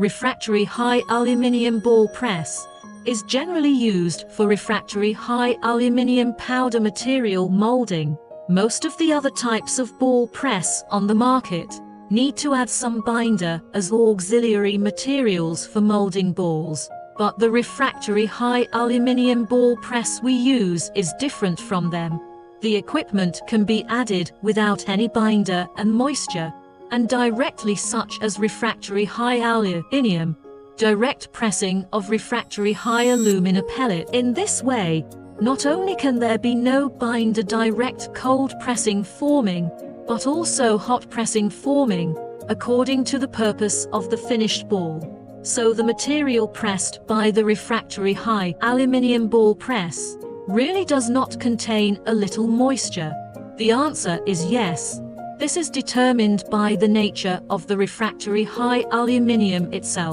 refractory high aluminium ball press, is generally used for refractory high aluminium powder material molding. Most of the other types of ball press on the market need to add some binder as auxiliary materials for molding balls, but the refractory high aluminium ball press we use is different from them. The equipment can be added without any binder and moisture, and directly, such as refractory high aluminium, direct pressing of refractory high alumina pellet. In this way, not only can there be no binder direct cold pressing forming, but also hot pressing forming, according to the purpose of the finished ball. So the material pressed by the refractory high aluminium ball press really does not contain a little moisture. The answer is yes. This is determined by the nature of the refractory high aluminium itself.